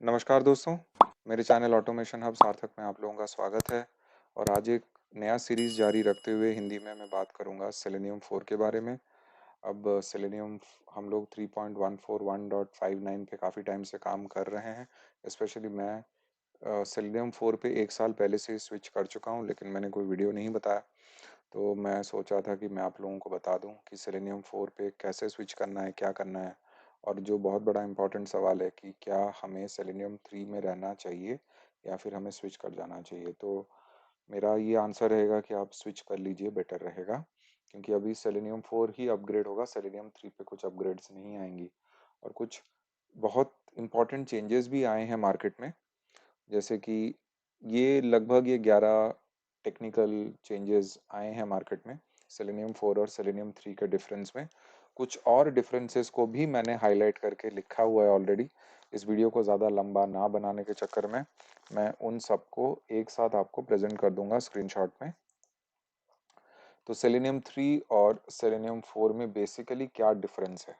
नमस्कार दोस्तों, मेरे चैनल ऑटोमेशन हब सार्थक में आप लोगों का स्वागत है। और आज एक नया सीरीज़ जारी रखते हुए हिंदी में मैं बात करूंगा सेलेनियम 4 के बारे में। अब सेलेनियम हम लोग 3.141.59 पे काफ़ी टाइम से काम कर रहे हैं। स्पेशली मैं सेलेनियम 4 पे एक साल पहले से स्विच कर चुका हूं, लेकिन मैंने कोई वीडियो नहीं बताया। तो मैं सोचा था कि मैं आप लोगों को बता दूं कि सेलेनियम 4 पे कैसे स्विच करना है, क्या करना है। और जो बहुत बड़ा इम्पोर्टेंट सवाल है कि क्या हमें सेलेनियम 3 में रहना चाहिए या फिर हमें स्विच कर जाना चाहिए। तो मेरा ये आंसर रहेगा कि आप स्विच कर लीजिए, बेटर रहेगा। क्योंकि अभी सेलेनियम 4 ही अपग्रेड होगा, सेलेनियम 3 पे कुछ अपग्रेड्स नहीं आएंगी। और कुछ बहुत इम्पोर्टेंट चेंजेस भी आए हैं मार्केट में, जैसे कि ये 11 टेक्निकल चेंजेस आए हैं मार्केट में सेलेनियम 4 और सेलेनियम 3 के डिफरेंस में। कुछ और डिफरेंसेस को भी मैंने हाईलाइट करके लिखा हुआ है ऑलरेडी। इस वीडियो को ज़्यादा लंबा ना बनाने के चक्कर में मैं उन सबको एक साथ आपको प्रेजेंट कर दूंगा स्क्रीनशॉट में। तो सेलेनियम 3 और सेलेनियम 4 में बेसिकली क्या डिफरेंस है।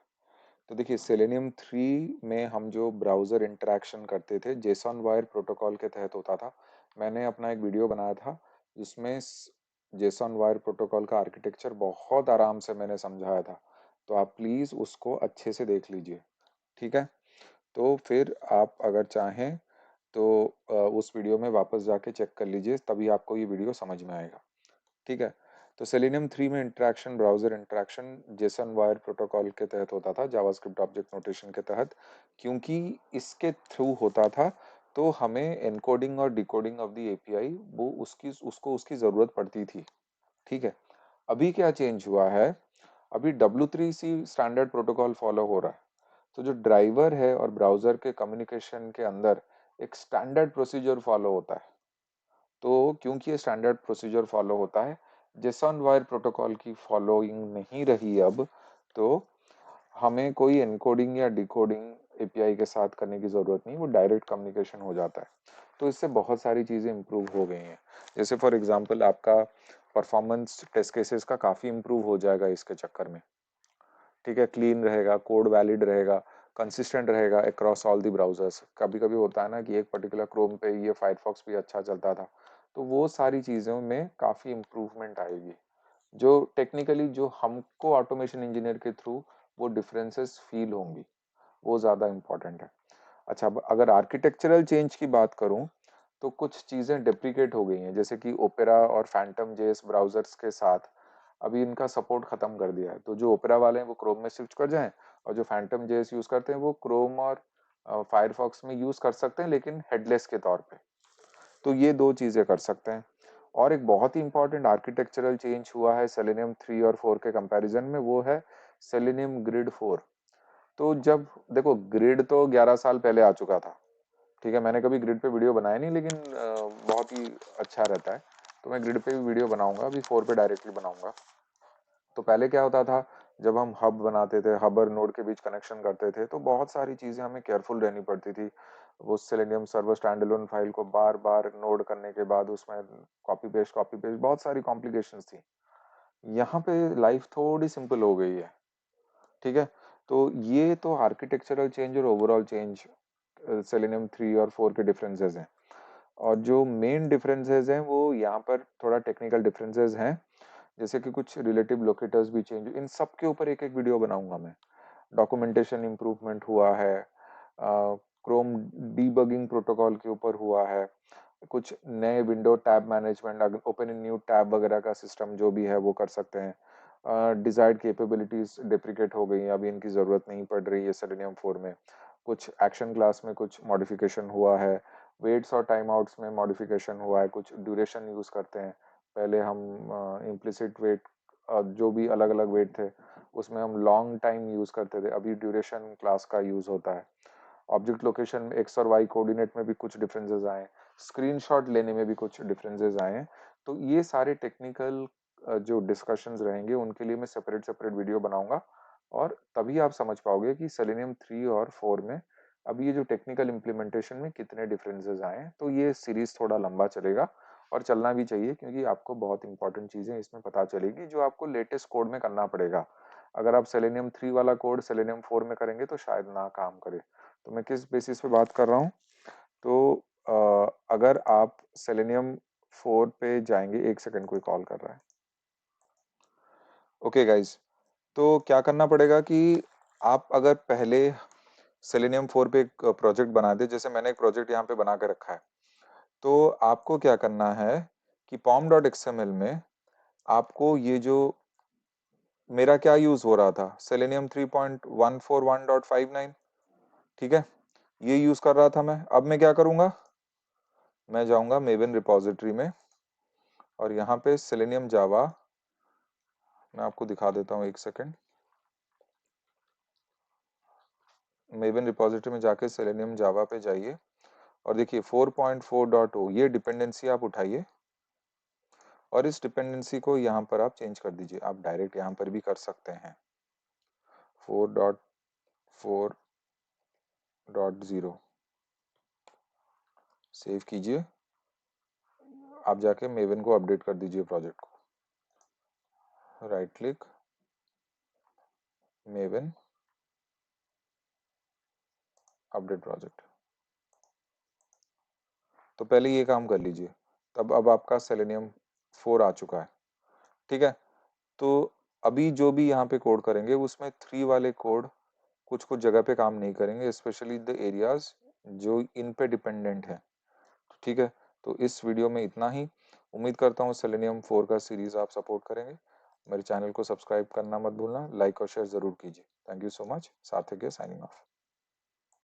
तो देखिए, सेलेनियम 3 में हम जो ब्राउज़र इंटरेक्शन करते थे जेसन वायर प्रोटोकॉल के तहत होता था। मैंने अपना एक वीडियो बनाया था जिसमें जेसन वायर प्रोटोकॉल का आर्किटेक्चर बहुत आराम से मैंने समझाया था। तो आप प्लीज़ उसको अच्छे से देख लीजिए, ठीक है। तो फिर आप अगर चाहें तो उस वीडियो में वापस जाके चेक कर लीजिए, तभी आपको ये वीडियो समझ में आएगा, ठीक है। तो सेलेनियम 3 में interaction, browser interaction Jason wire protocol के तहत होता था, जावास्क्रिप्ट ऑब्जेक्ट नोटेशन के तहत। क्योंकि इसके थ्रू होता था तो हमें एनकोडिंग और डिकोडिंग ऑफ द एपीआई वो उसकी ज़रूरत पड़ती थी, ठीक है। अभी क्या चेंज हुआ है, अभी W3C स्टैंडर्ड प्रोटोकॉल फॉलो हो रहा है। तो जो ड्राइवर है और ब्राउजर के कम्युनिकेशन के अंदर एक स्टैंडर्ड प्रोसीजर फॉलो होता है। तो क्योंकि ये स्टैंडर्ड प्रोसीजर फॉलो होता है, जेसन वायर प्रोटोकॉल की फॉलोइंग नहीं रही अब, तो हमें कोई एनकोडिंग या डिकोडिंग एपीआई के साथ करने की ज़रूरत नहीं, वो डायरेक्ट कम्युनिकेशन हो जाता है। तो इससे बहुत सारी चीज़ें इंप्रूव हो गई हैं। जैसे फॉर एग्जांपल आपका परफॉर्मेंस टेस्ट केसेस का काफ़ी इंप्रूव हो जाएगा इसके चक्कर में, ठीक है। क्लीन रहेगा, कोड वैलिड रहेगा, कंसिस्टेंट रहेगा अक्रॉस ऑल दी ब्राउजर्स। कभी कभी होता है ना कि एक पर्टिकुलर क्रोम पे ये फायरफॉक्स भी अच्छा चलता था, तो वो सारी चीज़ों में काफ़ी इम्प्रूवमेंट आएगी। जो टेक्निकली जो हमको ऑटोमेशन इंजीनियर के थ्रू वो डिफरेंसेस फील होंगी, वो ज़्यादा इम्पोर्टेंट है। अच्छा, अब अगर आर्किटेक्चरल चेंज की बात करूं तो कुछ चीज़ें डेप्रिकेट हो गई हैं, जैसे कि ओपेरा और फैंटम जेएस ब्राउजर्स के साथ अभी इनका सपोर्ट खत्म कर दिया है। तो जो ओपेरा वाले हैं वो क्रोम में स्विच कर जाएं, और जो फैंटम जेएस यूज करते हैं वो क्रोम और फायरफॉक्स में यूज कर सकते हैं, लेकिन हेडलेस के तौर पे। तो ये दो चीजें कर सकते हैं। और एक बहुत ही इंपॉर्टेंट आर्किटेक्चरल चेंज हुआ है सेलेनियम 3 और 4 के कंपैरिजन में, वो है सेलेनियम ग्रिड 4। तो जब देखो, ग्रिड तो 11 साल पहले आ चुका था, ठीक है। मैंने कभी ग्रिड पे वीडियो बनाया नहीं, लेकिन बहुत ही अच्छा रहता है। तो मैं ग्रिड पे भी वीडियो बनाऊंगा, अभी 4 पे डायरेक्टली बनाऊंगा। तो पहले क्या होता था, जब हम हब बनाते थे, हब और नोड के बीच कनेक्शन करते थे, तो बहुत सारी चीज़ें हमें केयरफुल रहनी पड़ती थी। वो सेलेनियम सर्वर स्टैंडअलोन फाइल को बार बार नोड करने के बाद उसमें कॉपी पेस्ट बहुत सारी कॉम्प्लिकेशंस थी। यहाँ पे लाइफ थोड़ी सिंपल हो गई है, ठीक है। तो ये तो आर्किटेक्चरल चेंज और ओवरऑल चेंज सेलेनियम 3 और 4 के डिफरेंसेस हैं। और जो मेन डिफरेंसेस हैं वो यहाँ पर थोड़ा टेक्निकल डिफरेंसेस हैं, जैसे कि कुछ रिलेटिव लोकेटर्स भी चेंज, इन सब के ऊपर एक एक वीडियो बनाऊंगा मैं। डॉक्यूमेंटेशन इंप्रूवमेंट हुआ है, क्रोम डीबगिंग प्रोटोकॉल के ऊपर हुआ है, कुछ नए window tab management, open in new tab वगैरह का सिस्टम जो भी है वो कर सकते हैं। डिजायर्ड कैपेबिलिटीज डेप्रिकेट हो गई हैं, अभी इनकी ज़रूरत नहीं पड़ रही है सेलेनियम 4 में। कुछ एक्शन क्लास में कुछ मॉडिफिकेशन हुआ है, वेट्स और टाइम आउट्स में मॉडिफिकेशन हुआ है, कुछ ड्यूरेशन यूज़ करते हैं। पहले हम इम्प्लिसिट वेट, जो भी अलग अलग वेट थे उसमें हम लॉन्ग टाइम यूज़ करते थे, अभी ड्यूरेशन क्लास का यूज़ होता है। ऑब्जेक्ट लोकेशन में एक्स और वाई कोऑर्डिनेट में भी कुछ डिफरेंसेस आए, स्क्रीनशॉट लेने में भी कुछ डिफरेंसेस आए हैं। तो ये सारे टेक्निकल जो डिस्कशंस रहेंगे उनके लिए मैं सेपरेट सेपरेट वीडियो बनाऊंगा, और तभी आप समझ पाओगे कि सेलेनियम 3 और 4 में अभी ये जो टेक्निकल इम्प्लीमेंटेशन में कितने डिफरेंसेस आए हैं। तो ये सीरीज थोड़ा लंबा चलेगा, और चलना भी चाहिए, क्योंकि आपको बहुत इंपॉर्टेंट चीजें इसमें पता चलेगी जो आपको लेटेस्ट कोड में करना पड़ेगा। अगर आप सेलेनियम 3 वाला कोड सेलेनियम 4 में करेंगे तो शायद ना काम करे। तो मैं किस बेसिस पे बात कर रहा हूँ, तो अगर आप सेलेनियम 4 पे जाएंगे, एक सेकंड, कोई कॉल कर रहा है। ओके गाइज, तो क्या करना पड़ेगा कि आप अगर पहले सेलेनियम 4 पे एक प्रोजेक्ट बना दे, जैसे मैंने एक प्रोजेक्ट यहाँ पे बना के रखा है, तो आपको क्या करना है कि pom.xml में आपको ये जो मेरा क्या यूज हो रहा था, सेलेनियम 3.141.59, ठीक है, ये यूज कर रहा था मैं। अब मैं क्या करूंगा, मैं जाऊंगा मेवन रिपोजिटरी में और यहाँ पे सेलेनियम जावा, मैं आपको दिखा देता हूँ, एक सेकेंड। मेवन रिपोजिटरी में जाके सेलेनियम जावा पे जाइए और देखिए 4.4.0 ये डिपेंडेंसी आप उठाइए और इस डिपेंडेंसी को यहाँ पर आप चेंज कर दीजिए। आप डायरेक्ट यहाँ पर भी कर सकते हैं, 4.4.0 सेव कीजिए। आप जाके मेवन को अपडेट कर दीजिए, प्रोजेक्ट को, right click, maven, update project. तो पहले ये काम कर लीजिए, तब अब आपका सेलेनियम 4 आ चुका है, ठीक है। तो अभी जो भी यहाँ पे कोड करेंगे उसमें 3 वाले कोड कुछ कुछ जगह पे काम नहीं करेंगे, स्पेशली द एरियाज जो इन पे डिपेंडेंट है, ठीक है। तो इस वीडियो में इतना ही। उम्मीद करता हूँ सेलेनियम 4 का सीरीज आप सपोर्ट करेंगे। मेरे चैनल को सब्सक्राइब करना मत भूलना, लाइक और शेयर जरूर कीजिए। Thank you so much. सार्थक है साइनिंग ऑफ।